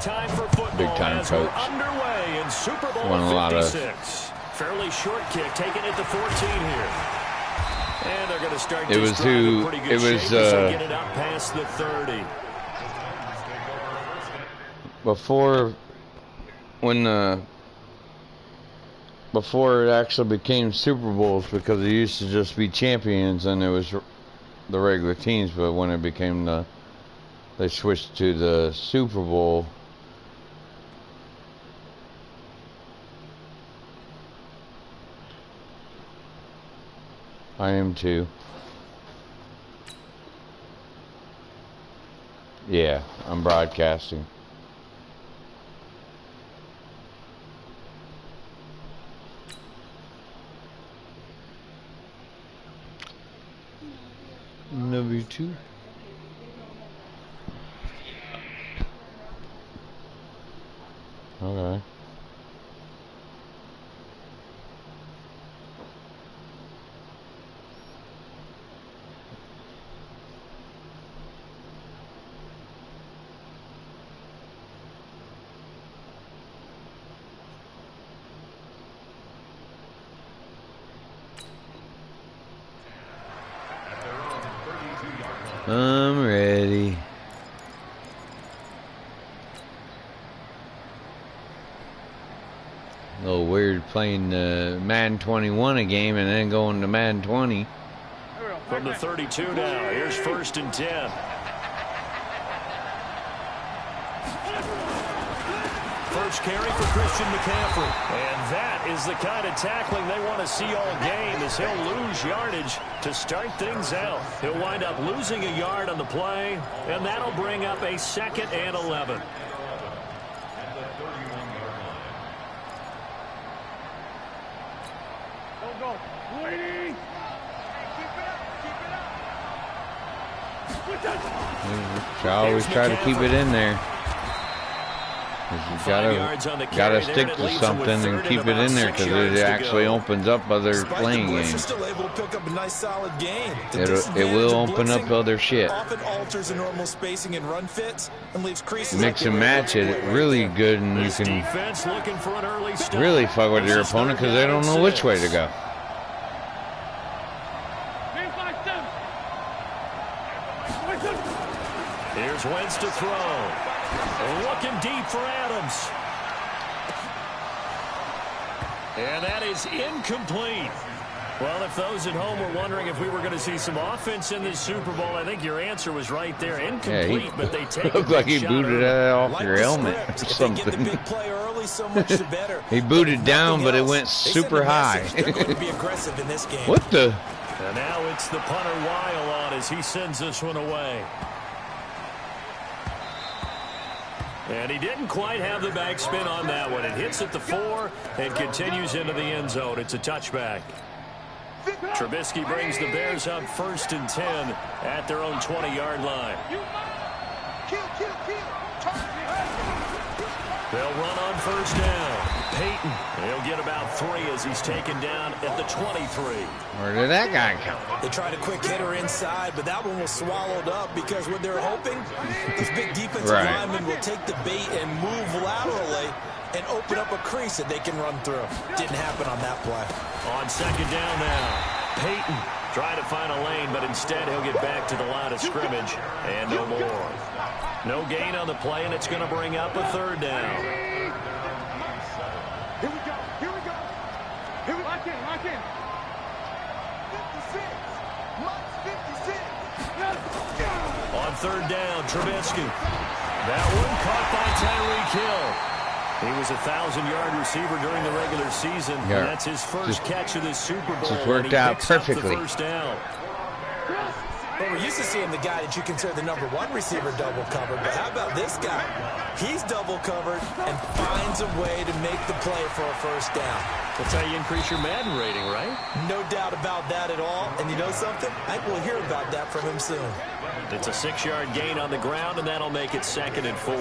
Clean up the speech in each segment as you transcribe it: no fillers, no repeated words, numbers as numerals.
time for football. Big time as coach. We're underway in Super Bowl Won a lot of 56. Fairly short kick, taking it to 14 here. And they're going to start it was this drive in who pretty good it was shape as they get it up past the 30. Before it actually became Super Bowls, because it used to just be champions and it was the regular teams, but when it became they switched to the Super Bowl. I am too. Yeah, I'm broadcasting. W2. Okay. I'm ready. A little weird playing Madden 21 a game and then going to Madden 20. From the 32 now, here's 1st and 10. First carry for Christian McCaffrey. And that is the kind of tackling they want to see all game, as he'll lose yardage to start things out. He'll wind up losing a yard on the play, and that'll bring up a 2nd and 11. You always try to keep it in there. You gotta stick to something and keep it in there, because it actually opens up other playing games. It will open up other shit. Mix and match it really good, and you can really fuck with your opponent because they don't know which way to go. Here's Wentz to throw. Looking deep for Adams. And that is incomplete. Well, if those at home were wondering if we were going to see some offense in this Super Bowl, I think your answer was right there. Incomplete, yeah, but they take looked like he booted it off your helmet or something. He booted down, but it went super high. What the? And now it's the punter Weil on as he sends this one away. And he didn't quite have the backspin on that one. It hits at the 4 and continues into the end zone. It's a touchback. Trubisky brings the Bears up 1st and 10 at their own 20-yard line. They'll run on 1st down. Peyton, he'll get about 3 as he's taken down at the 23. Where did that guy come? They tried a quick hitter inside, but that one was swallowed up because what they're hoping, these big defensive linemen will take the bait and move laterally and open up a crease that they can run through. Didn't happen on that play. On 2nd down now, Peyton trying to find a lane, but instead he'll get back to the line of scrimmage and no more. No gain on the play, and it's going to bring up a 3rd down. Here we go. Here we go. Here we lock in. Lock in. 56. Mike's 56. On 3rd down, Trubisky. That one caught by Tyreek Hill. He was a 1,000-yard receiver during the regular season. Yeah. And that's his first catch of this Super Bowl. Just worked out perfectly. The 1st down. Well, we're used to seeing the guy that you consider the #1 receiver double covered, but how about this guy? He's double covered and finds a way to make the play for a 1st down. That's how you increase your Madden rating, right? No doubt about that at all. And you know something? I think we'll hear about that from him soon. It's a 6-yard gain on the ground, and that'll make it 2nd and 4.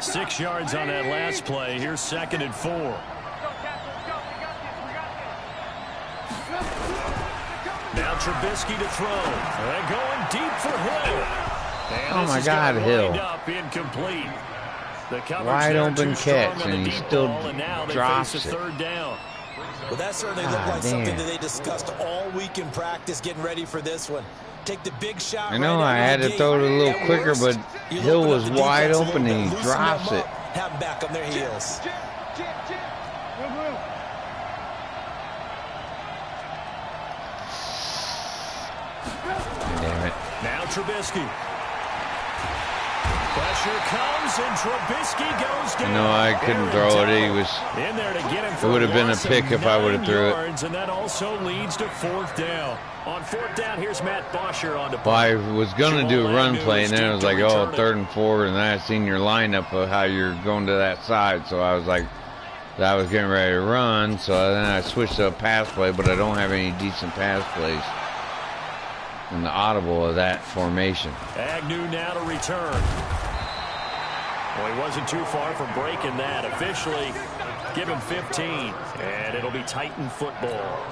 Six yards on that last play. Here's 2nd and 4. Now Trubisky to throw. And going deep for Hill. And Oh my God, Hill. Up incomplete. The wide open catch, and he still drops it. Third down. Well, that certainly looked like something that they discussed all week in practice, getting ready for this one. Take the big shot. I know I had to throw it a little quicker, but Hill was wide open and he drops it. Have them back on their heels. Damn it. Now Trubisky. Pressure comes and Trubisky goes down. No, I couldn't throw it. He was. In there to get him. It would have been a pick if I would have threw it. And that also leads to fourth down. On fourth down, here's Matt Bosher on the Well, I was going to do a run play, and then it was like, oh, 3rd and 4, and then I seen your lineup of how you're going to that side, so I was like, I was getting ready to run, so then I switched to a pass play, but I don't have any decent pass plays in the audible of that formation. Agnew now to return. Well, he wasn't too far from breaking that. Officially, give him 15, and it'll be Titan football.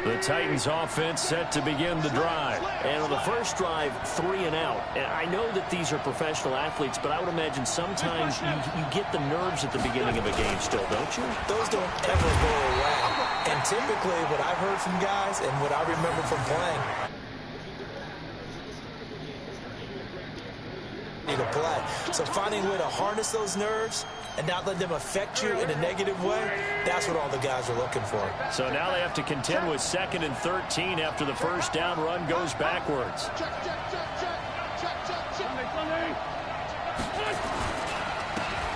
The Titans offense set to begin the drive. And on the first drive, 3 and out. And I know that these are professional athletes, but I would imagine sometimes you get the nerves at the beginning of a game still, don't you? Those don't ever go away. And typically what I've heard from guys and what I remember from playing, to play. So finding a way to harness those nerves and not let them affect you in a negative way, that's what all the guys are looking for. So now they have to contend with 2nd and 13 after the first down run goes backwards.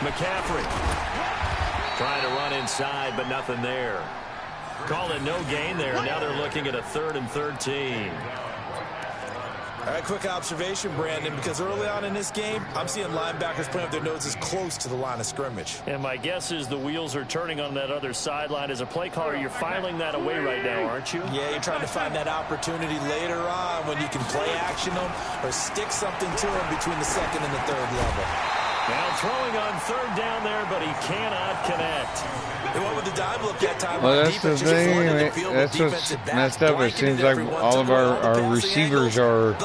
McCaffrey trying to run inside, but nothing there. Called it no gain there, and now they're looking at a 3rd and 13. All right, quick observation, Brandon, because early on in this game, I'm seeing linebackers putting up their noses close to the line of scrimmage. And my guess is the wheels are turning on that other sideline. As a play caller, you're filing that away right now, aren't you? Yeah, you're trying to find that opportunity later on when you can play action them or stick something to them between the 2nd and the 3rd level. Now throwing on 3rd down there, but he cannot connect. And what would the dime look that time? Well, that's the thing. That's what's messed up. It seems like all of our receivers are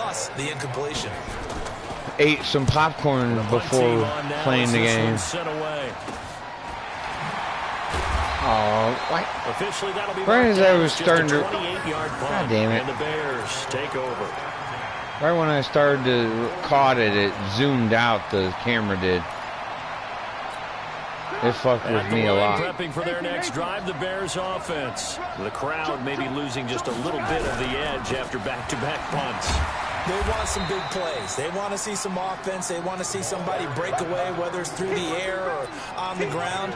ate some popcorn before playing the game. Oh, what? Officially, that'll be right as I was starting to. God damn it. And the Bears take over. Right when I started to caught it, it zoomed out. The camera did. It fucked with me a lot. Prepping for their next drive, the Bears offense. The crowd may be losing just a little bit of the edge after back-to-back punts. They want some big plays. They want to see some offense. They want to see somebody break away, whether it's through the air or on the ground.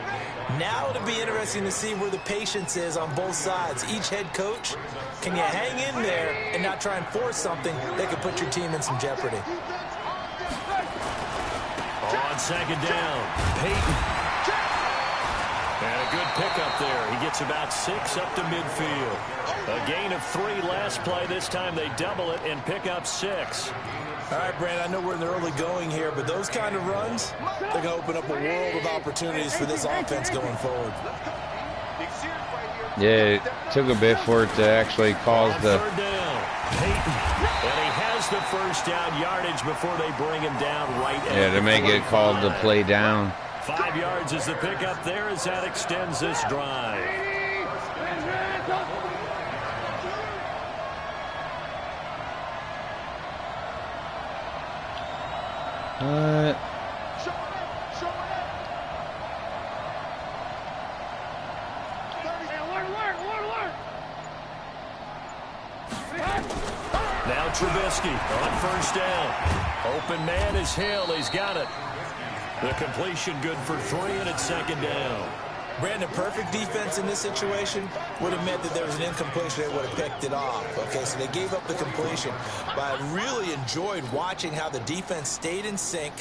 Now it'll be interesting to see where the patience is on both sides. Each head coach, can you hang in there and not try and force something that could put your team in some jeopardy? On 2nd down, Peyton. And a good pickup there. He gets about 6 up to midfield. A gain of 3 last play. This time they double it and pick up 6. All right, Brand, I know we're in the early going here, but those kind of runs, they're going to open up a world of opportunities for this offense going forward. Yeah, it took a bit for it to actually cause the... 3rd down, Peyton. And he has the first down yardage before they bring him down right at Yeah, to make it called the play down. 5 yards is the pickup there as that extends this drive. Now Trubisky on 1st down. Open man is Hill. He's got it. The completion good for 3, and it's 2nd down. Brandon, perfect defense in this situation would have meant that there was an incompletion. They would have picked it off. Okay, so they gave up the completion. But I really enjoyed watching how the defense stayed in sync,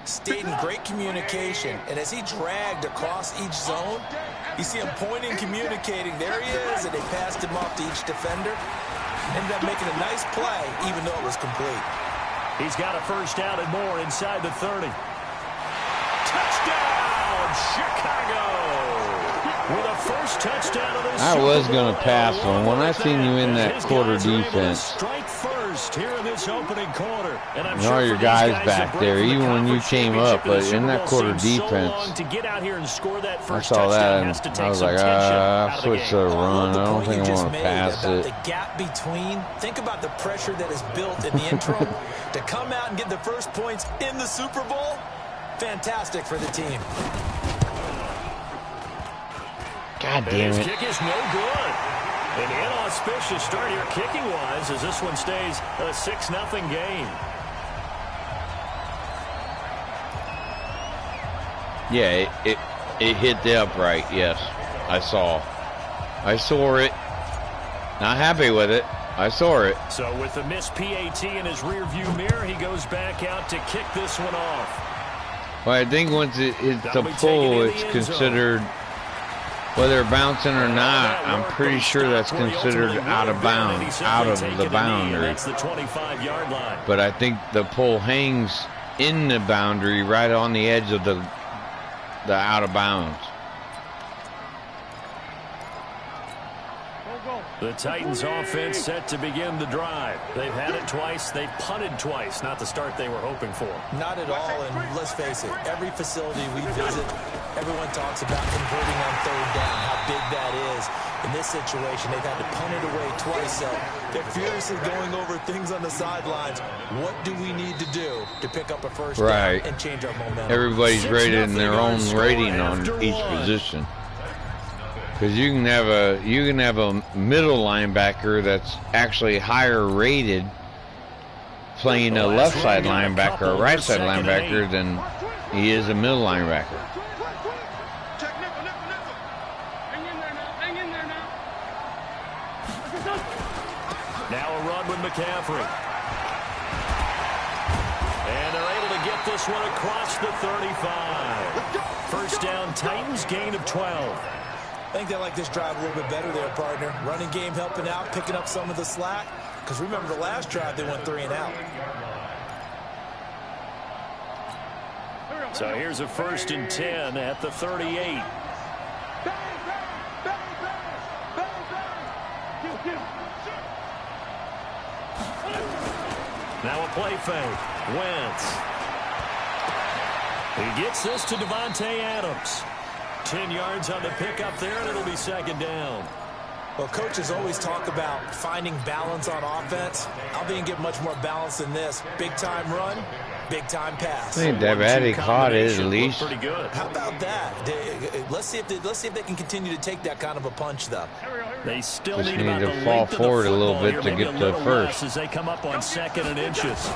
stayed in great communication. And as he dragged across each zone, you see him pointing, communicating. There he is, and they passed him off to each defender. Ended up making a nice play, even though it was complete. He's got a first down and more inside the 30. Touchdown, Chicago! with a first touchdown of this I was Super going Bowl. to pass one. When I seen you in that His quarter guys are able to defense, strike first here in this opening quarter. And I'm and sure all for your these guys guys back that there, break from the even when you conference came up, championship to the but in Super that Bowl quarter seems so defense, long to get out here and score that I first saw touchdown that has to and take I was some like, tension I'll out of the switch game. to a Oh, I run. love I the don't point think you I just want to made pass about it. the gap between. Think about the pressure that is built in the interim. To come out and get the first points in the Super Bowl, fantastic for the team. God damn His it. kick is no good. An inauspicious start here kicking-wise as this one stays a 6-0 game. Yeah, it hit the upright, yes. I saw it. Not happy with it. I saw it. So with the missed PAT in his rearview mirror, he goes back out to kick this one off. Well, I think once it hits That'll the be taken pull, in the it's end considered, whether bouncing or not, I'm pretty sure that's considered out of bounds, out of the boundary. That's the 25-yard line. But I think the pull hangs in the boundary right on the edge of the out of bounds. The Titans offense set to begin the drive. They've had it twice. They've punted twice. Not the start they were hoping for. Not at all, and let's face it, every facility we visit, everyone talks about converting on third down, how big that is. In this situation, they've had to punt it away twice, so they're furiously going over things on the sidelines. What do we need to do to pick up a first down and change our momentum? Everybody's rated in their own rating on each position. Because you can have a middle linebacker that's actually higher rated playing a left side linebacker or right side linebacker than he is a middle linebacker. Now a run with McCaffrey. And they're able to get this one across the 35. First down, Titans, gain of 12. I think they like this drive a little bit better there, partner. Running game helping out, picking up some of the slack. Because remember the last drive, they went 3 and out. So here's a first and 10 at the 38. Now a play fake. Wentz. He gets this to Devontae Adams. 10 yards on the pickup there, and it'll be second down. Well, coaches always talk about finding balance on offense. I didn't get much more balance than this. Big-time run, big-time pass. I think Davati caught it at least. Pretty good. How about that? Let's see if they can continue to take that kind of a punch, though. They still Just need need about to the fall length of the forward a little football bit here, to maybe get a to little first. less as they come up on 2nd and inches.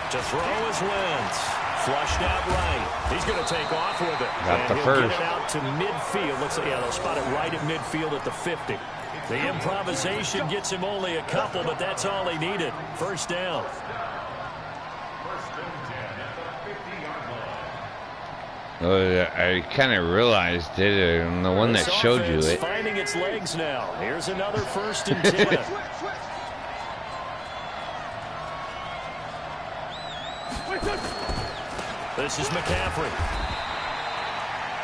To throw is Wentz. Flushed out right. He's going to take off with it. Got the he'll first. Get it out to midfield. Looks like, yeah, they'll spot it right at midfield at the 50. The improvisation gets him only a couple, but that's all he needed. First down. I kind of realized it. I'm the one that showed you it. Finding its legs now. Here's another first and 10. This is McCaffrey.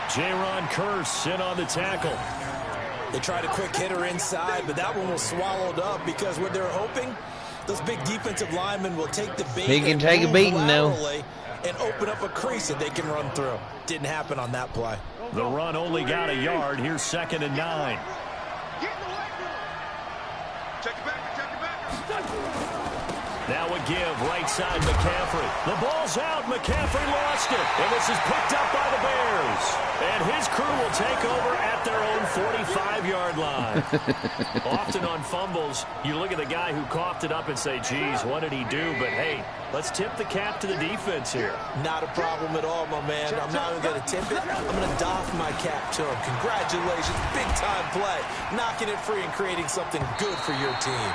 Jaron Kearse in on the tackle. They tried a quick hitter inside, but that one was swallowed up because what they're hoping, those big defensive linemen will take the bait. He can take a beating now. And open up a crease that they can run through. Didn't happen on that play. The run only got a yard. Here's 2nd and 9. Now a give, right side McCaffrey. The ball's out. McCaffrey lost it. And this is picked up by the Bears. And his crew will take over at their own 45-yard line. Often on fumbles, you look at the guy who coughed it up and say, geez, what did he do? But, hey, let's tip the cap to the defense here. Not a problem at all, my man. I'm not even going to tip it. I'm going to doff my cap to him. Congratulations. Big-time play. Knocking it free and creating something good for your team.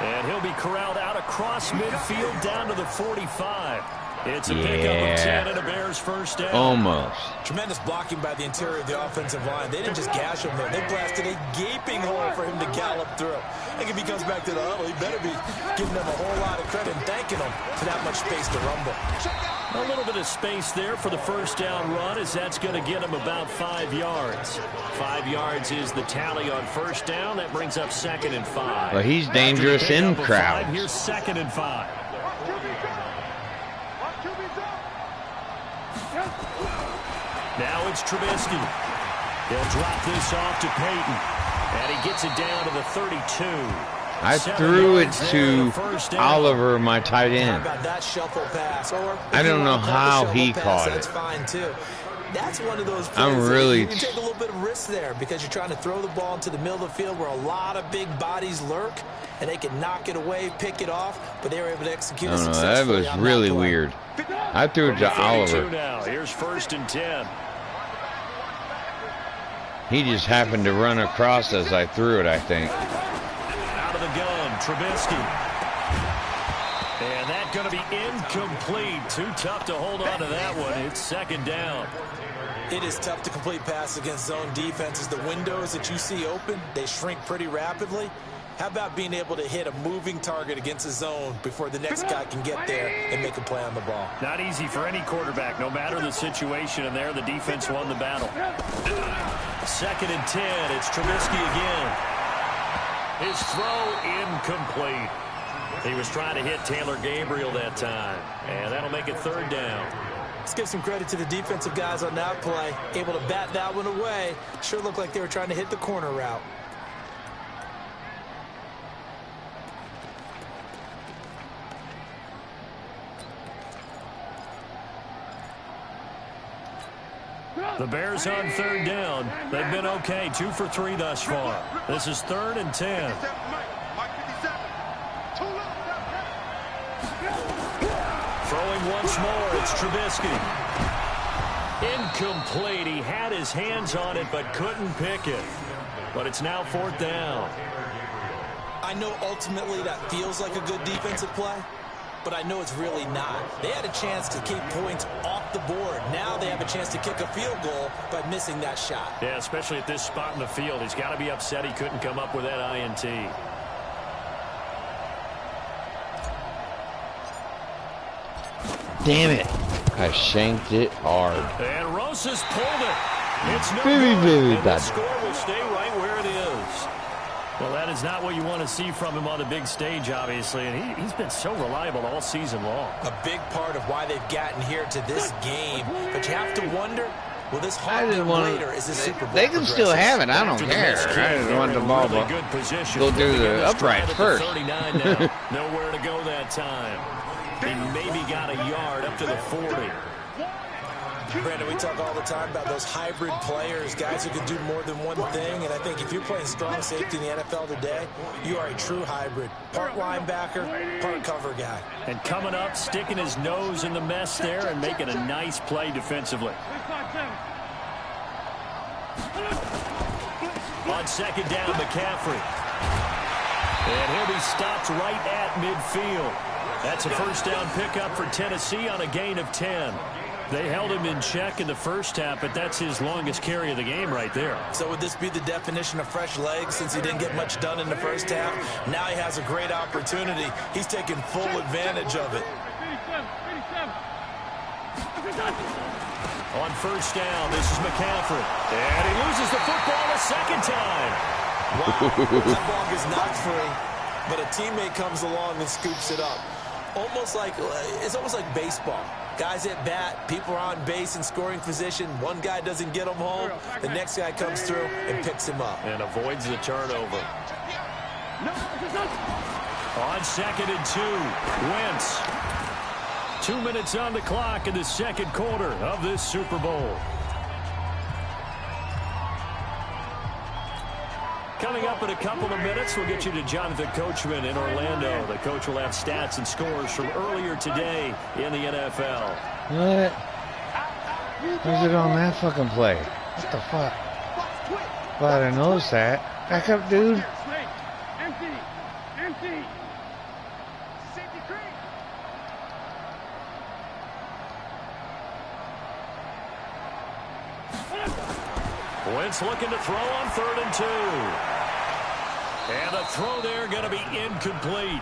And he'll be corralled out across midfield down to the 45. It's a pickup of 10 and a Bears first down. Almost. Tremendous blocking by the interior of the offensive line. They didn't just gash him there. They blasted a gaping hole for him to gallop through. I think if he comes back to the huddle, he better be giving them a whole lot of credit and thanking them for that much space to rumble. A little bit of space there for the first down run, as that's going to get him about 5 yards. 5 yards is the tally on first down. That brings up 2nd and 5. Well, he's dangerous in crowds. Here's 2nd and 5. Now it's Trubisky. He'll drop this off to Peyton. And he gets it down to the 32. I threw it to Oliver, my tight end. How about that shuffle pass? Or I don't know how he caught it. That's fine, too. That's one of those plays I'm really... you can take a little bit of risk there because you're trying to throw the ball into the middle of the field where a lot of big bodies lurk, and they can knock it away, pick it off, but they were able to execute it successfully. That was really weird. I threw it to Oliver. Now. Here's 1st and 10. He just happened to run across as I threw it, I think. Out of the gun, Trubisky. And that's going to be incomplete. Too tough to hold on to that one. It's 2nd down. It is tough to complete passes against zone defenses. The windows that you see open, they shrink pretty rapidly. How about being able to hit a moving target against a zone before the next guy can get there and make a play on the ball? Not easy for any quarterback, no matter the situation, and there the defense won the battle. 2nd and 10, it's Trubisky again. His throw incomplete. He was trying to hit Taylor Gabriel that time, and that'll make it 3rd down. Let's give some credit to the defensive guys on that play. Able to bat that one away. Sure looked like they were trying to hit the corner route. The Bears on 3rd down. They've been okay, 2 for 3 thus far. This is 3rd and 10. Throwing once more, it's Trubisky. Incomplete. He had his hands on it but couldn't pick it. But it's now 4th down. I know ultimately that feels like a good defensive play, but I know it's really not. They had a chance to keep points off the board. Now they have a chance to kick a field goal by missing that shot. Yeah, especially at this spot in the field. He's got to be upset he couldn't come up with that INT. Damn it. I shanked it hard. And Rosas pulled it. It's no Very, good. very And bad. the score will stay right where it is. Well, that is not what you want to see from him on the big stage, obviously, and he's been so reliable all season long. A big part of why they've gotten here to this game, but you have to wonder, will this haunt them later as the Super Bowl They can still have it. I don't care. I just want the ball to go do the uprights first. 39 now. Nowhere to go that time. He maybe got a yard up to the 40. Brandon, we talk all the time about those hybrid players, guys who can do more than one thing, and I think if you're playing strong safety in the NFL today, you are a true hybrid. Part linebacker, part cover guy. And coming up, sticking his nose in the mess there and making a nice play defensively. On 2nd down, McCaffrey. And he'll be stopped right at midfield. That's a first down pickup for Tennessee on a gain of 10. They held him in check in the first half, but that's his longest carry of the game right there. So would this be the definition of fresh legs since he didn't get much done in the first half? Now he has a great opportunity. He's taking full advantage of it. On first down, this is McCaffrey. And he loses the football a second time. Wow, that ball gets knocked free, but a teammate comes along and scoops it up. It's almost like baseball. Guys at bat, people are on base in scoring position. One guy doesn't get him home. The next guy comes through and picks him up. And avoids the turnover. On 2nd and 2, Wentz. 2 minutes on the clock in the second quarter of this Super Bowl. Coming up in a couple of minutes, we'll get you to Jonathan Coachman in Orlando. The coach will have stats and scores from earlier today in the NFL. What? Where's it on that fucking play? What the fuck? Well, I didn't notice that. Back up, dude. Wentz looking to throw on 3rd and 2. And the throw there going to be incomplete.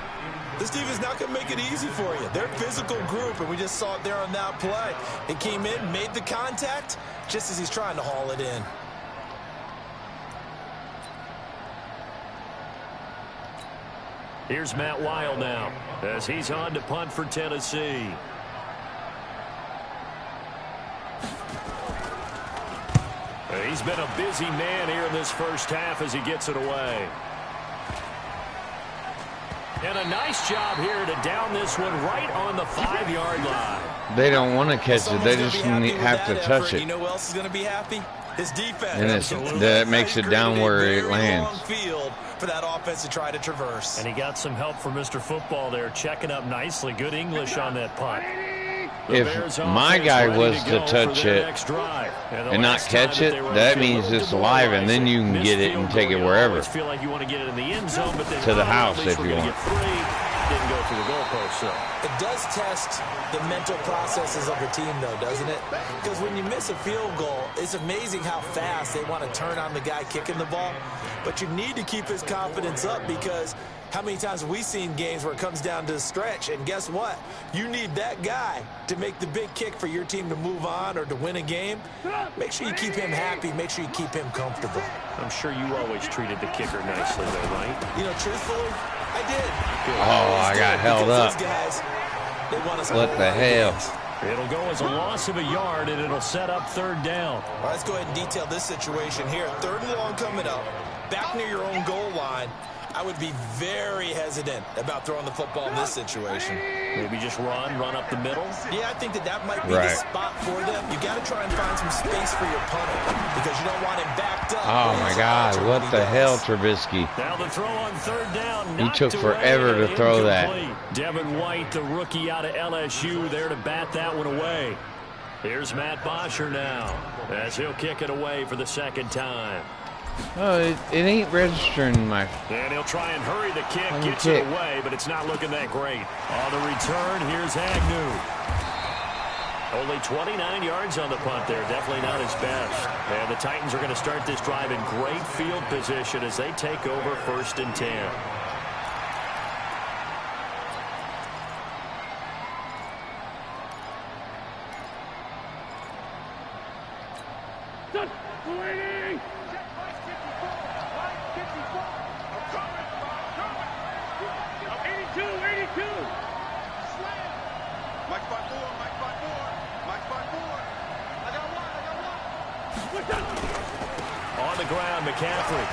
This defense is not going to make it easy for you. They're a physical group, and we just saw it there on that play. It came in, made the contact, just as he's trying to haul it in. Here's Matt Weil now, as he's on to punt for Tennessee. He's been a busy man here in this first half as he gets it away. And a nice job here to down this one right on the 5-yard line. They don't want to catch it. They just have to touch it. You know who else is going to be happy? His defense. And that makes it down where it lands. Field for that offense to try to traverse. And he got some help from Mr. Football there, checking up nicely. Good English on that punt. If my guy was to touch it and not catch it, that means it's alive, and then you can get it and take it wherever. Feel like you want to get it in the end zone, but to the house if you want. Didn't go through the goalpost, so. It does test the mental processes of the team, though, doesn't it? Because when you miss a field goal, it's amazing how fast they want to turn on the guy kicking the ball. But you need to keep his confidence up, because how many times have we seen games where it comes down to the stretch, and guess what? You need that guy to make the big kick for your team to move on or to win a game. Make sure you keep him happy. Make sure you keep him comfortable. I'm sure you always treated the kicker nicely, though, right? You know, truthfully, I did. Oh, I got held up. Guys, what the hell? It'll go as a loss of a yard, and it'll set up 3rd down. All right, let's go ahead and detail this situation here. 3rd and long coming up, back near your own goal line. I would be very hesitant about throwing the football in this situation. Maybe just run up the middle? Yeah, I think that might be the spot for them. You got to try and find some space for your punter because you don't want him backed up. Oh, my God. What the hell, Trubisky? Now the throw on 3rd down. He took forever to throw that. Devin White, the rookie out of LSU, there to bat that one away. Here's Matt Bosher now as he'll kick it away for the 2nd time. Oh, it ain't registering my... And he'll try and hurry the kick, gets it away, but it's not looking that great. On the return, here's Agnew. Only 29 yards on the punt there, definitely not his best. And the Titans are going to start this drive in great field position as they take over 1st and 10. On the ground, McCaffrey.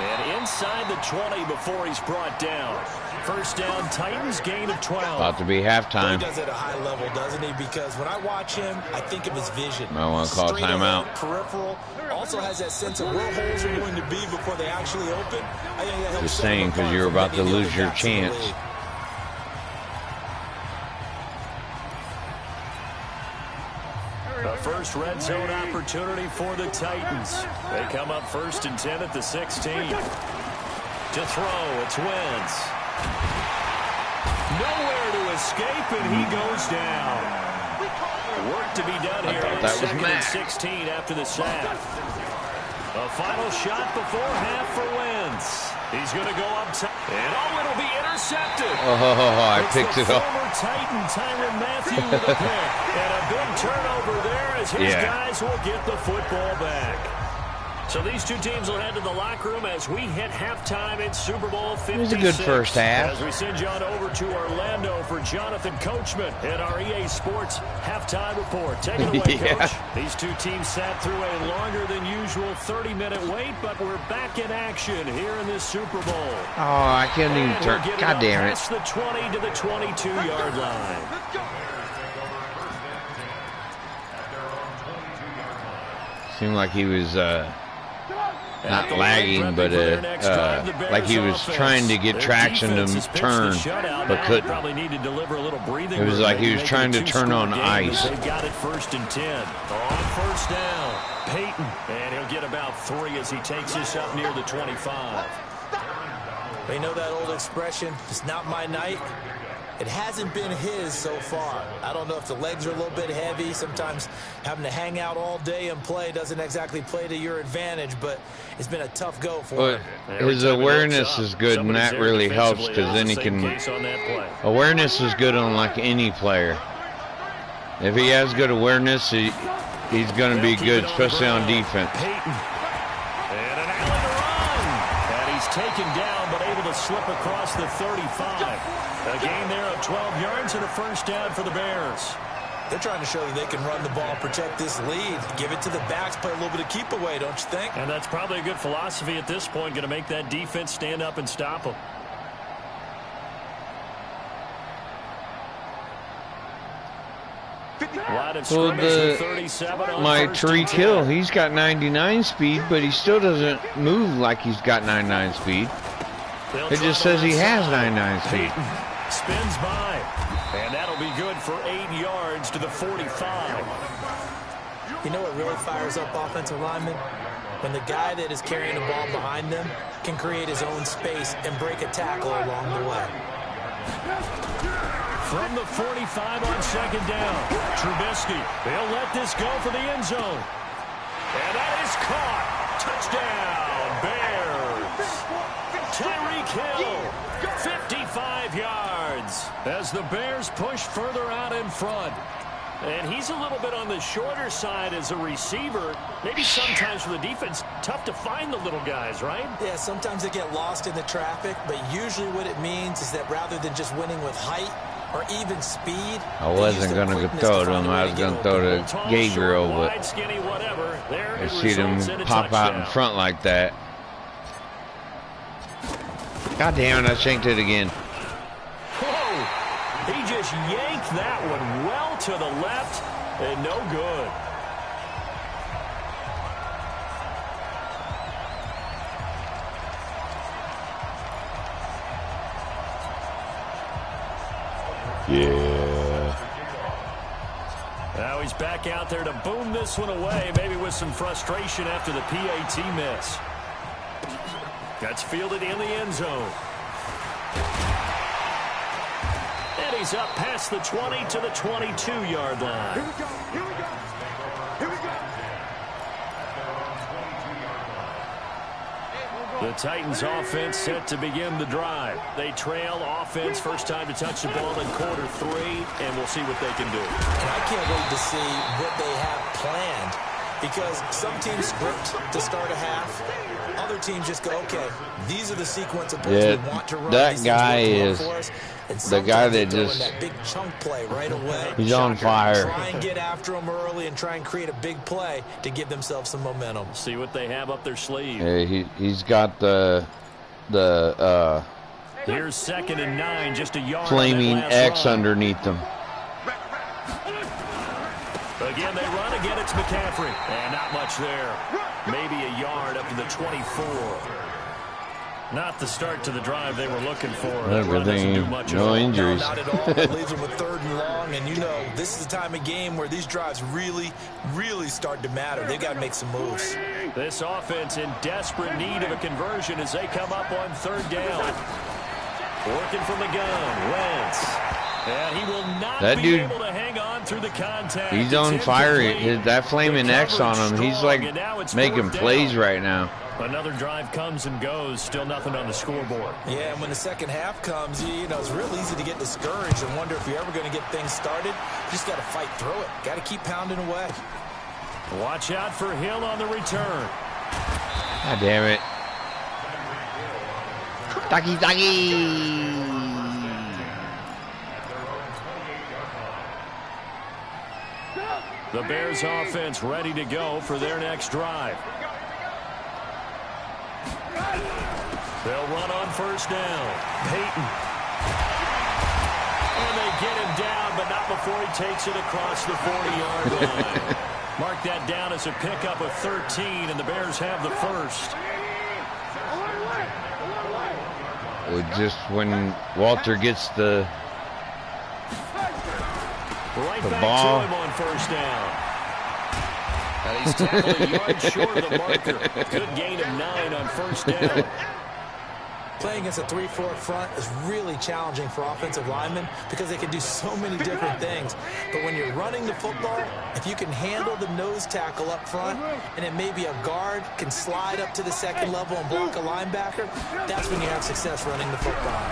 And inside the 20 before he's brought down. 1st down, Titans gain of 12. About to be halftime. He does it at a high level, doesn't he? Because when I watch him, I think of his vision. I want to call timeout. Peripheral. Also has that sense of where holes are going to be before they actually open. I think that helps. Just saying, because you're about to lose your chance. The first red zone opportunity for the Titans. They come up 1st and 10 at the 16. To throw, it's Wentz. Nowhere to escape, and he goes down. Work to be done here on 2nd and 16 after the sack. A final shot before half for Wentz. He's going to go up top. And it'll be intercepted. Oh, I picked it up. Former Titan Tyrann Mathieu with a pick. And a big turnover there as his guys will get the football back. So these two teams will head to the locker room as we hit halftime in Super Bowl 56. It was a good first half. As we send you on over to Orlando for Jonathan Coachman at our EA Sports halftime report. Take it away, Coach. These two teams sat through a longer than usual 30-minute wait, but we're back in action here in this Super Bowl. Oh, I can't even turn. God damn it. Past the 20 to the 22-yard line. Seemed like he was not lagging, but like he was trying to get traction to turn, but couldn't. It was like he was trying to turn on ice. They've got it 1st and 10. On 1st down, Peyton, and he'll get about 3 as he takes this up near the 25. They know that old expression, it's not my night. It hasn't been his so far. I don't know if the legs are a little bit heavy. Sometimes having to hang out all day and play doesn't exactly play to your advantage, but it's been a tough go for him. His awareness is good, and that really helps because then he can... Awareness is good on like any player. If he has good awareness, he's going to be good, especially on defense. And an alley to run. And he's taken down, but able to slip across the 35. A gain there of 12 yards and a first down for the Bears. They're trying to show that they can run the ball, protect this lead, give it to the backs, play a little bit of keep away, don't you think? And that's probably a good philosophy at this point, going to make that defense stand up and stop them. So my Tariq Hill, he's got 99 speed, but he still doesn't move like he's got 99 speed. It just says he has 99 speed. Spins by, and that'll be good for 8 yards to the 45. You know what really fires up offensive linemen? When the guy that is carrying the ball behind them can create his own space and break a tackle along the way. From the 45 on second down, Trubisky, they'll let this go for the end zone. And that is caught. Touchdown, Bears. Tyreek Hill, 55 yards as the Bears push further out in front. And he's a little bit on the shorter side as a receiver. Maybe sometimes for the defense, tough to find the little guys, right? Yeah, sometimes they get lost in the traffic, but usually what it means is that rather than just winning with height or even speed, I wasn't going to throw to him. I was going to throw to Gabriel, but I see him pop out in front like that. God damn it, I shanked it again. Whoa! He just yanked that one well to the left and no good. Yeah. Now he's back out there to boom this one away, maybe with some frustration after the PAT miss. That's fielded in the end zone. And he's up past the 20 to the 22-yard line. Here we go. Here we go. Here we go. The Titans offense set to begin the drive. They trail offense, first time to touch the ball in quarter 3, and we'll see what they can do. And I can't wait to see what they have planned, because some teams script to start a half. Other teams just go, okay, these are the sequence of plays we want to run. That guy is the guy that just that big chunk play right away. He's on fire. Try and get after them early and try and create a big play to give themselves some momentum. See what they have up their sleeve. Yeah, he's got the here's 2nd and 9, just a yard. Flaming X run. underneath them. Again, they run. Again, it's McCaffrey. And not much there. Maybe a yard up to the 24. Not the start to the drive they were looking for. That run doesn't do much no injuries. No, not at all. It leaves them with 3rd and long. And, you know, this is the time of game where these drives really, really start to matter. They've got to make some moves. This offense in desperate need of a conversion as they come up on 3rd down. Working from the gun, Wentz. And he will not be able to hang on through the contact. He's on fire. That flaming X on him. He's like making plays right now. Another drive comes and goes. Still nothing on the scoreboard. Yeah, and when the second half comes, you know, it's real easy to get discouraged and wonder if you're ever going to get things started. You just got to fight through it. Got to keep pounding away. Watch out for Hill on the return. God damn it. Ducky. The Bears offense ready to go for their next drive. They'll run on 1st down. Peyton. And they get him down, but not before he takes it across the 40-yard line. Mark that down as a pickup of 13, and the Bears have the first. Just when Walter gets the ball to him on 1st down. And he's tackled a yard short of the marker. Good gain of 9 on 1st down. Playing against a 3-4 front is really challenging for offensive linemen because they can do so many different things. But when you're running the football, if you can handle the nose tackle up front, and then maybe a guard can slide up to the second level and block a linebacker, that's when you have success running the football.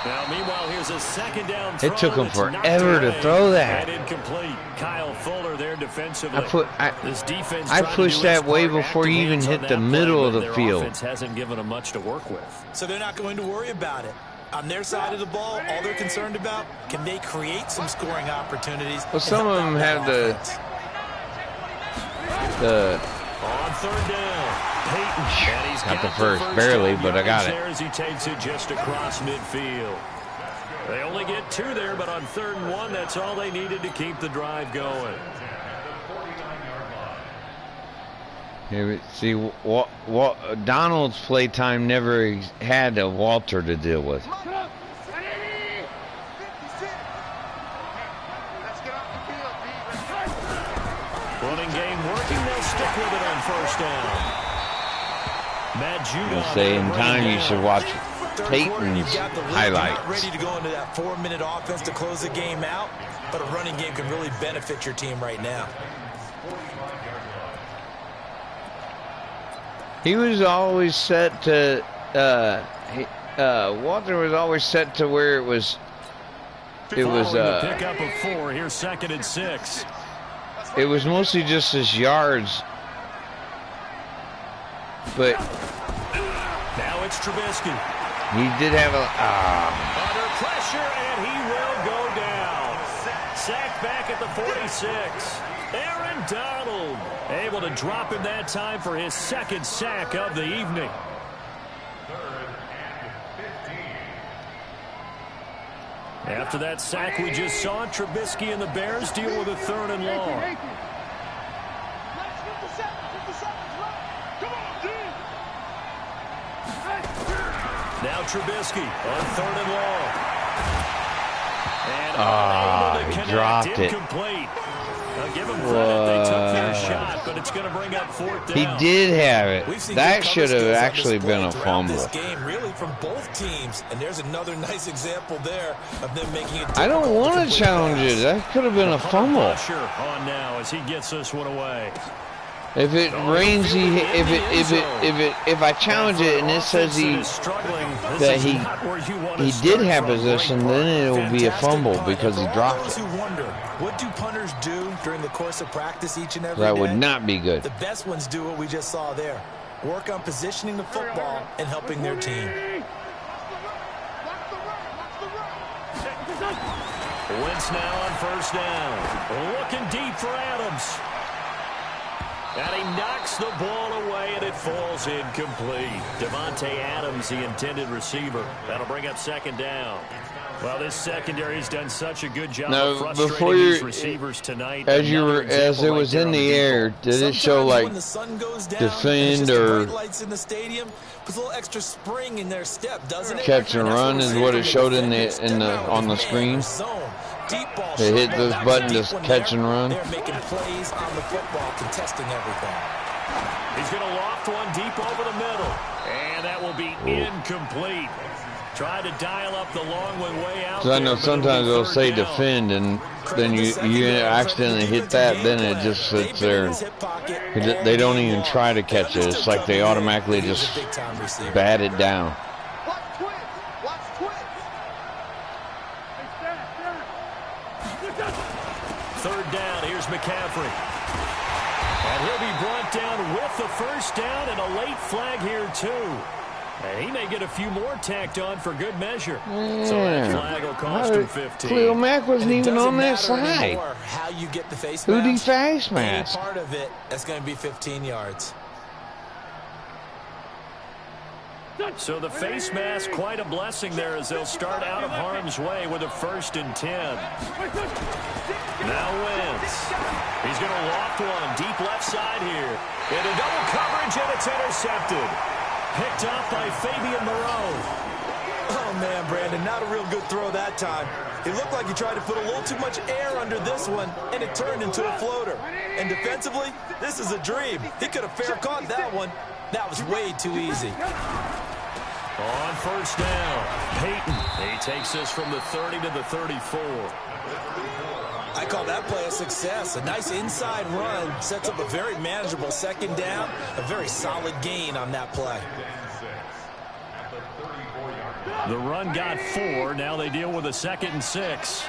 Now, meanwhile, here's a second down throw. It took him forever to throw that. And incomplete. Kyle Fuller there defensively. I pushed that way before you even hit the middle of the field. Offense hasn't given them much to work with. So they're not going to worry about it. On their side of the ball, all they're concerned about, can they create some scoring opportunities? Well, some of them have the on third down. Peyton, and he's got the first, barely, but I got it. As he takes it just across midfield. They only get 2 there, but on 3rd and 1, that's all they needed to keep the drive going. Yeah, see, Donald's playtime never had a Walter to deal with. Running game working, they'll stick with it on 1st down. I say in time you should watch Peyton's highlights. Ready to go into that 4-minute offense to close the game out, but a running game can really benefit your team right now. He was always set to Walter was always set to where it was pick up of 4. Here's 2nd and 6. It was mostly just his yards, but now it's Trubisky. He did have a under pressure, and he will go down. Sacked back at the 46. Aaron Donald able to drop him that time for his 2nd sack of the evening. After that sack we just saw, Trubisky and the Bears deal with a 3rd and long. Now Trubisky on 3rd and long. And he dropped it. Incomplete. Now give him credit, they took their shot, but it's going to bring up 4th down. He did have it. That should have actually been a fumble. This game really from both teams, and there's another nice example there of them making it. I don't want to challenge it. That could have been a fumble. On now as he gets this one away. If it rains, if I challenge it and it says he did have possession, then it will be a fumble because he dropped it. What do punters do during the course of practice each and every day? That would not be good. The best ones do what we just saw there. Work on positioning the football and helping their team. Wentz now on 1st down. Looking deep for Adams. And he knocks the ball away, and it falls incomplete. Devontae Adams, the intended receiver. That'll bring up 2nd down. Well, this secondary's done such a good job of frustrating these receivers tonight. As it was in the air, did it show like defend or catch and run is what it showed on the screen? They hit this button to catch and run. They're making plays on the football, contesting everything. He's going to loft one deep over the middle, and that will be incomplete. Try to dial up the long way out. So I know sometimes they'll say defend, and then you accidentally hit that, then it just sits there. They don't even try to catch it. It's like they automatically just bat it down. Third down, here's McCaffrey. And he'll be brought down with the 1st down and a late flag here too. And he may get a few more tacked on for good measure. Yeah. So that flag will cost him 15. Khalil Mack wasn't even on that side. How you get the face Who mask, face mask? part of it, that's going to be 15 yards. So the face mask, quite a blessing there as they'll start out of harm's way with a 1st and 10. Now Wentz. He's going to loft one deep left side here. Into double coverage, and it's intercepted. Picked up by Fabian Moreau. Oh, man, Brandon, not a real good throw that time. It looked like he tried to put a little too much air under this one, and it turned into a floater. And defensively, this is a dream. He could have fair caught that one. That was way too easy. On first down, Peyton. He takes this from the 30 to the 34. I call that play a success. A nice inside run sets up a very manageable second down. A very solid gain on that play. The run got 4. Now they deal with a 2nd and 6.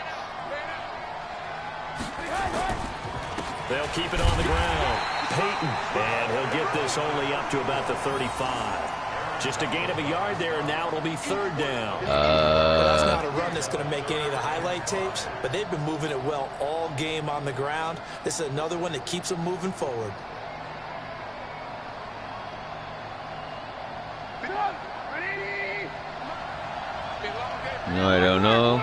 They'll keep it on the ground. Peyton. And he'll get this only up to about the 35. Just a gain of a yard there, and now it'll be 3rd down. That's not a run that's going to make any of the highlight tapes, but they've been moving it well all game on the ground. This is another one that keeps them moving forward. No, I don't know.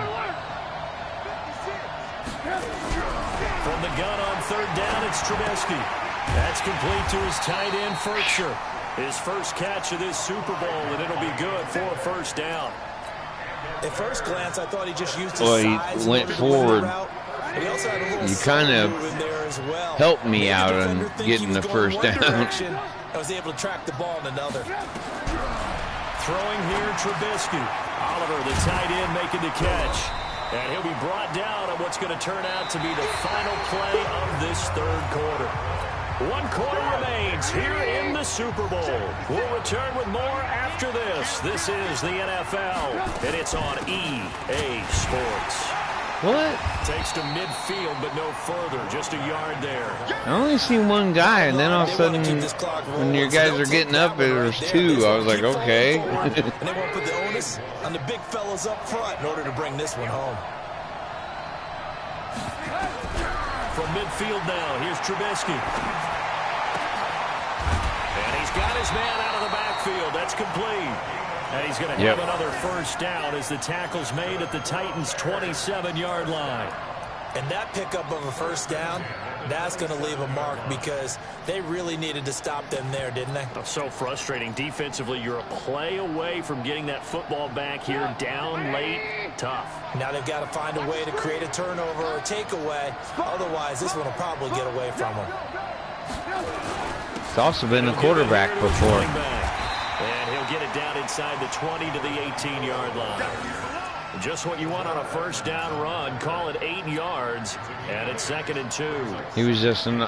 From the gun on 3rd down, it's Trubisky. That's complete to his tight end, Ferkshire. His first catch of this Super Bowl, and it'll be good for a 1st down. At first glance, I thought he just used his size. He went forward. He also had a little you kind of in there as well. helped me out on getting the 1st down. I was able to track the ball in another. Throwing here, Trubisky. Oliver, the tight end, making the catch. And he'll be brought down on what's going to turn out to be the final play of this 3rd quarter. 1 quarter remains here in the Super Bowl. We'll return with more after this. This is the NFL, and it's on EA Sports. What? Takes to midfield, but no further. Just a yard there. I only see one guy, and then all of a sudden, when your guys are getting up, there's 2. I was like, okay. And they won't put the onus on the big fellas up front in order to bring this one home. From midfield now, here's Trubisky. And he's got his man out of the backfield. That's complete. And he's going to have another 1st down as the tackle's made at the Titans' 27-yard line. And that pickup of a 1st down, that's going to leave a mark because they really needed to stop them there, didn't they? So frustrating. Defensively, you're a play away from getting that football back here down late. Tough. Now they've got to find a way to create a turnover or a takeaway. Otherwise, this one will probably get away from them. It's also been a quarterback before. And he'll get it down inside the 20 to the 18-yard line. Just what you want on a 1st down run. Call it 8 yards, and it's 2nd and 2. He was just an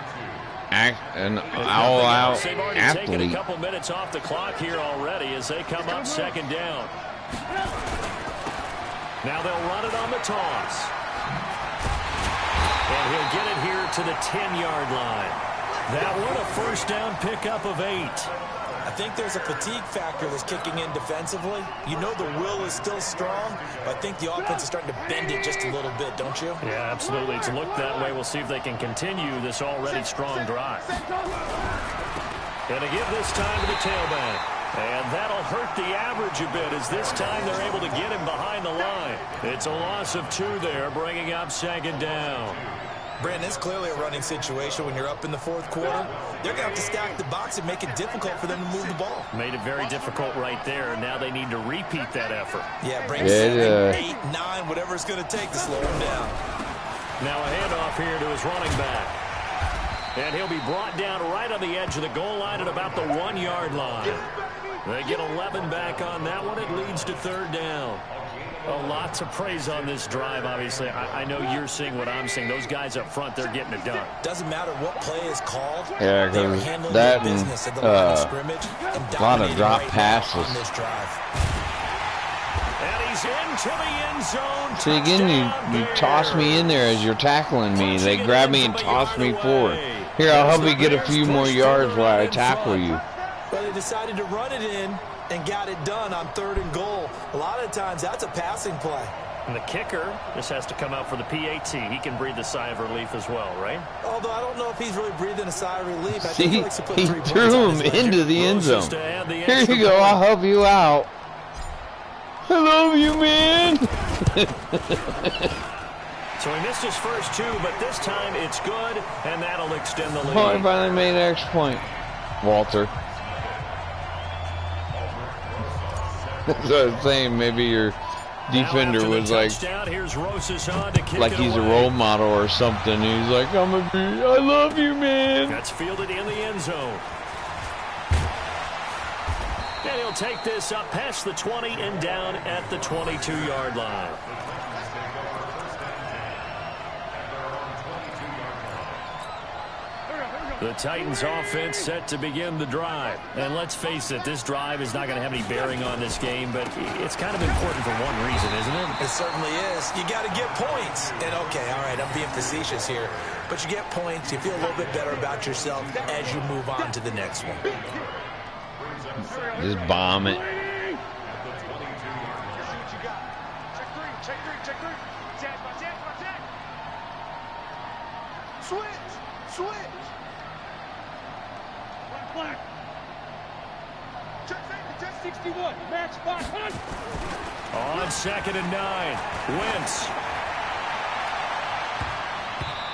all-out They've already athlete. taken a couple minutes off the clock here already as they come up 2nd down. Now they'll run it on the toss. And he'll get it here to the 10-yard line. That one a 1st down pickup of 8. I think there's a fatigue factor that's kicking in defensively. You know the will is still strong, but I think the offense is starting to bend it just a little bit, don't you? Yeah, absolutely. It's looked that way. We'll see if they can continue this already strong drive. Going to give this time to the tailback. And that'll hurt the average a bit as this time they're able to get him behind the line. It's a loss of 2 there, bringing up 2nd down. Brandon, it's clearly a running situation when you're up in the 4th quarter. They're going to have to stack the box and make it difficult for them to move the ball. Made it very difficult right there. Now they need to repeat that effort. Yeah, bring 7, 8, 9, whatever it's going to take to slow him down. Now a handoff here to his running back. And he'll be brought down right on the edge of the goal line at about the 1-yard line. They get 11 back on that one. It leads to 3rd down. A lot to praise on this drive, obviously. I know you're seeing what I'm seeing. Those guys up front, they're getting it done. Doesn't matter what play is called. Yeah, because that and a lot of drop passes. On this drive. And he's into the end zone. See, again, you toss me in there as you're tackling me. They grab me and toss me forward. Here, I'll help you get a few more yards while I tackle you. Well, they decided to run it in and got it done on 3rd and goal. A lot of times, that's a passing play. And the kicker just has to come out for the PAT. He can breathe a sigh of relief as well, right? Although I don't know if he's really breathing a sigh of relief. I See, think he likes to put he 3 points threw on him his into the end zone. Here you go, point. I'll help you out. I love you, man. So he missed his first 2, but this time it's good, and that'll extend the lead. Oh, I finally made an extra point. Walter. That's what I'm saying. Maybe your defender was like he's a role model or something. He's like, I love you, man. That's fielded in the end zone. And he'll take this up past the 20 and down at the 22-yard line. The Titans offense set to begin the drive. And let's face it, this drive is not going to have any bearing on this game, but it's kind of important for one reason, isn't it? It certainly is. You got to get points. And, okay, all right, I'm being facetious here. But you get points, you feel a little bit better about yourself as you move on to the next one. Just bomb it. Switch. Black. Check 61. Match spot. On 2nd and 9. Wentz.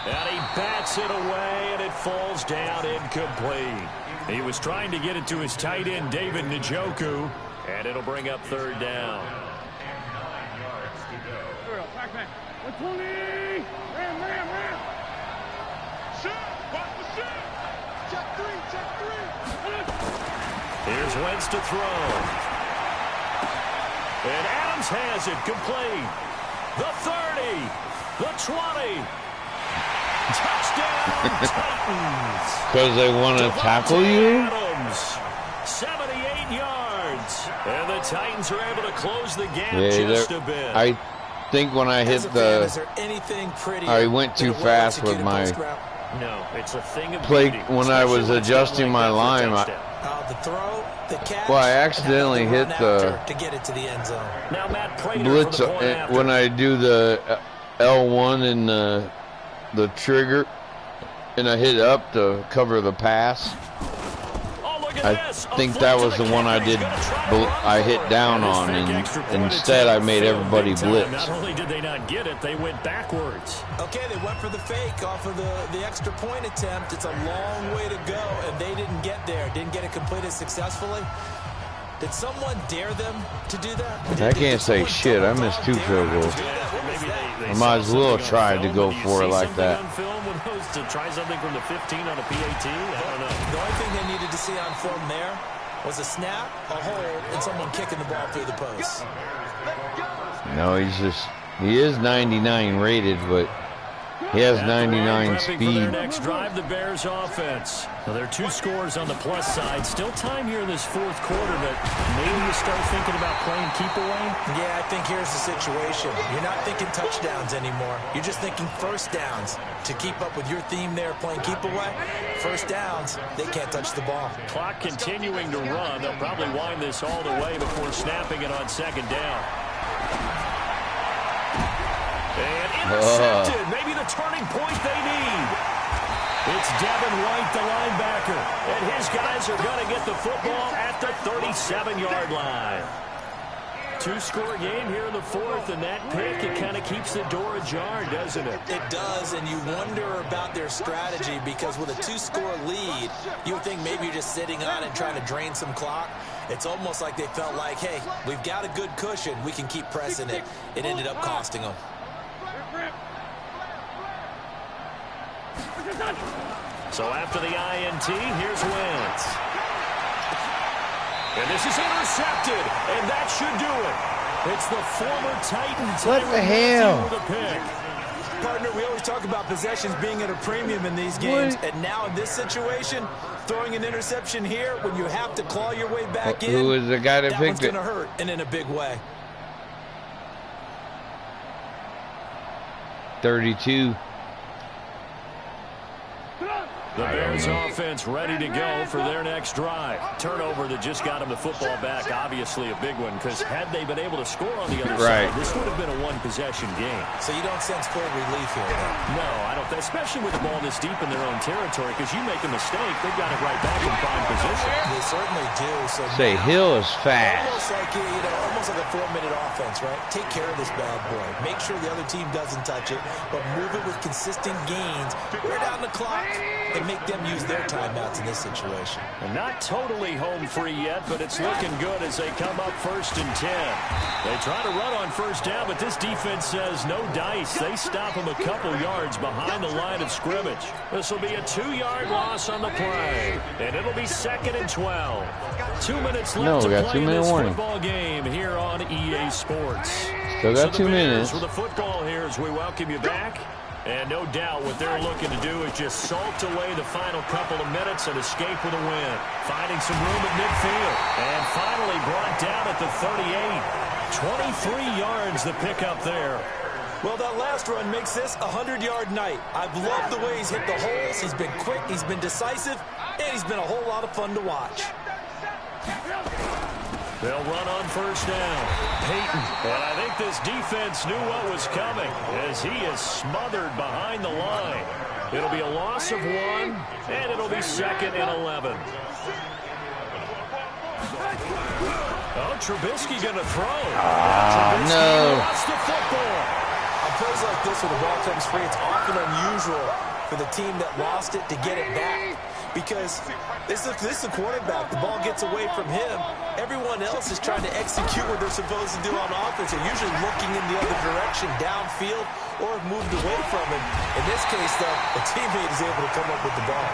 And he bats it away, and it falls down incomplete. He was trying to get it to his tight end, David Njoku, and it'll bring up 3rd down. 120. Ram. Shoot. Watch the shoot. Check 3. Here's Wentz to throw. And Adams has it complete. The 30. The 20. Touchdown, Titans. Because they want to tackle you? Adams, 78 yards. And the Titans are able to close the gap just a bit. I think when I hit I went too fast with my... No, it's a thing of play. beauty, When I was adjusting my line, the throw, the catch, I accidentally hit the to get it to the end zone. Now Matt Prater blitz when I do the L1 and the trigger, and I hit up to cover the pass. I think that was the one I did. I hit down on, and instead I made everybody blitz. Not only did they not get it, they went backwards. Okay, they went for the fake off of the extra point attempt. It's a long way to go, and they didn't get there. Didn't get it completed successfully. Did someone dare them to do that? I can't say shit. I missed 2 field goals. I might as well try to go for it like that. To try something from the 15 on a PAT? I don't know. The only thing they needed to see on film there was a snap, a hold, and someone kicking the ball through the post. No, he is 99 rated, but he has 99 speed. For their next drive, the Bears offense. Well, there are 2 scores on the plus side. Still time here in this 4th quarter, but maybe you start thinking about playing keep away? Yeah, I think here's the situation. You're not thinking touchdowns anymore. You're just thinking first downs. To keep up with your theme there, playing keep away, first downs, they can't touch the ball. Clock continuing to run. They'll probably wind this all the way before snapping it on 2nd down. And intercepted. Maybe the turning point they need. It's Devin White, the linebacker. And his guys are going to get the football at the 37-yard line. 2-score game here in the 4th, and that pick, it kind of keeps the door ajar, doesn't it? It does, and you wonder about their strategy because with a 2-score lead, you would think maybe you're just sitting on it trying to drain some clock. It's almost like they felt like, hey, we've got a good cushion. We can keep pressing it. It ended up costing them. So after the INT, here's Wentz. And this is intercepted, and that should do it. It's the former Titans. What the hell? With a pick. Partner, we always talk about possessions being at a premium in these games, and now in this situation, throwing an interception here when you have to claw your way back in, who was the guy that picked it? That one's going to hurt, and in a big way. 32. The Bears offense ready to go for their next drive. Turnover that just got them the football back, obviously a big one, because had they been able to score on the other side, this would have been a one-possession game. So you don't sense full relief here, though? No, I don't, especially with the ball this deep in their own territory, because you make a mistake, they've got it right back in prime position. They certainly do. So say Hill is fast. Almost like a 4-minute offense, right? Take care of this bad boy. Make sure the other team doesn't touch it, but move it with consistent gains. Wear down the clock and make them use their timeouts in this situation. And not totally home free yet, but it's looking good as they come up 1st and 10. They try to run on 1st down, but this defense says no dice. They stop them a couple yards behind the line of scrimmage. This will be a 2-yard loss on the play, and it'll be 2nd and 12. 2 minutes left to play in this football game here on EA Sports. Still got 2 minutes. With the football here as we welcome you back. And no doubt what they're looking to do is just salt away the final couple of minutes and escape with a win. Finding some room at midfield. And finally brought down at the 38. 23 yards the pickup there. Well, that last run makes this a 100-yard night. I've loved the way he's hit the holes. He's been quick, he's been decisive, and he's been a whole lot of fun to watch. They'll run on 1st down. Peyton. And I think this defense knew what was coming as he is smothered behind the line. It'll be a loss of 1, and it'll be 2nd and 11. Oh, Trubisky going to throw. No. Lost the football. On plays like this where the ball comes free, it's often unusual for the team that lost it to get it back. Because this is a quarterback. The ball gets away from him. Everyone else is trying to execute what they're supposed to do on offense. They're usually looking in the other direction, downfield, or have moved away from him. In this case, though, the teammate is able to come up with the ball.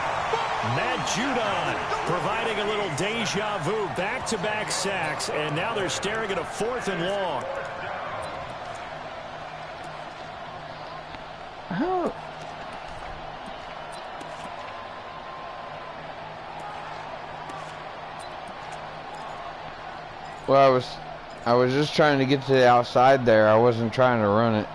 Matt Judon providing a little deja vu. Back-to-back sacks, and now they're staring at a 4th and long. How? Well, I was just trying to get to the outside there. I wasn't trying to run it.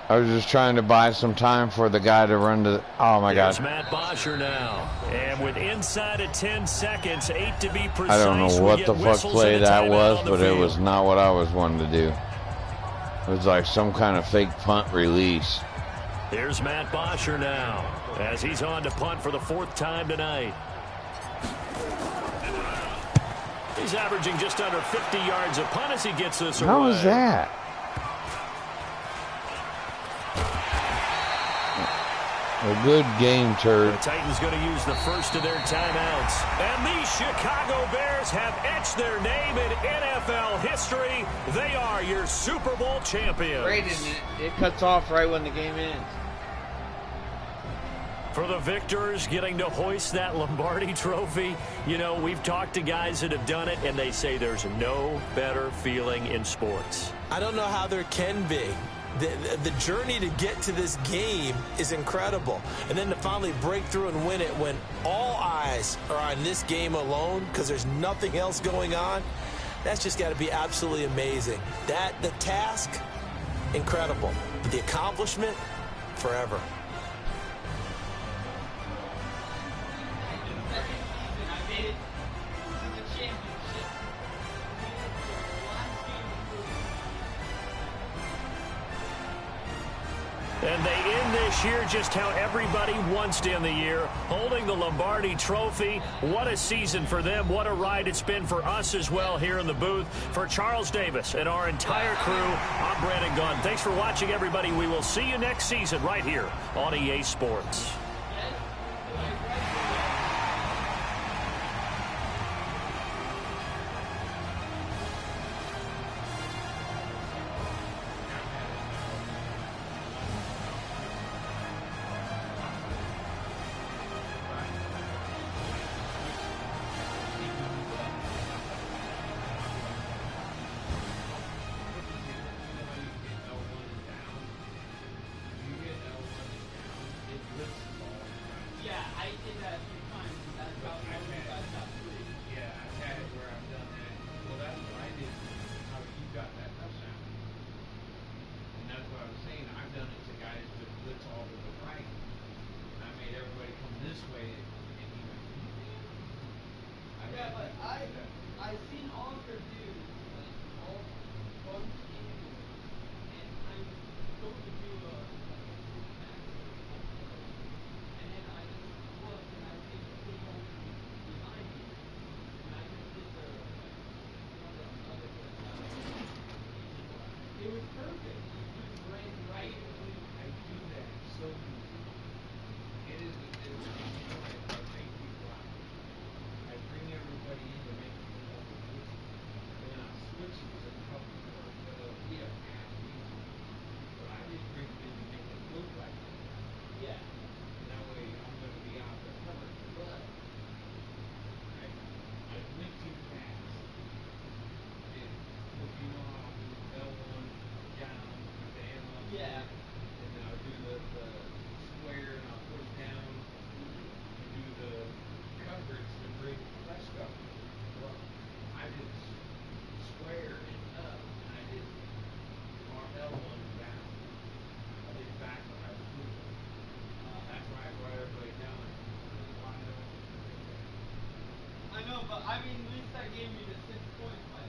I was just trying to buy some time for the guy to run to the, oh my God. There's Matt Bosher now. And with inside of 10 seconds, 8 to be precise. I don't know what the fuck play that was, but it was not what I was wanting to do. It was like some kind of fake punt release. Here's Matt Bosher now as he's on to punt for the 4th time tonight. He's averaging just under 50 yards a punt as he gets this away. How was that? A good game, turd. The Titans going to use the first of their timeouts. And the Chicago Bears have etched their name in NFL history. They are your Super Bowl champions. Great, isn't it? It cuts off right when the game ends. For the victors, getting to hoist that Lombardi trophy, you know, we've talked to guys that have done it, and they say there's no better feeling in sports. I don't know how there can be. The journey to get to this game is incredible. And then to finally break through and win it when all eyes are on this game alone because there's nothing else going on, that's just got to be absolutely amazing. The task, incredible. But the accomplishment, forever. And they end this year just how everybody wants to end the year, holding the Lombardi trophy. What a season for them. What a ride it's been for us as well here in the booth. For Charles Davis and our entire crew, I'm Brandon Gunn. Thanks for watching, everybody. We will see you next season right here on EA Sports. mean, at least that gave me the 6 points.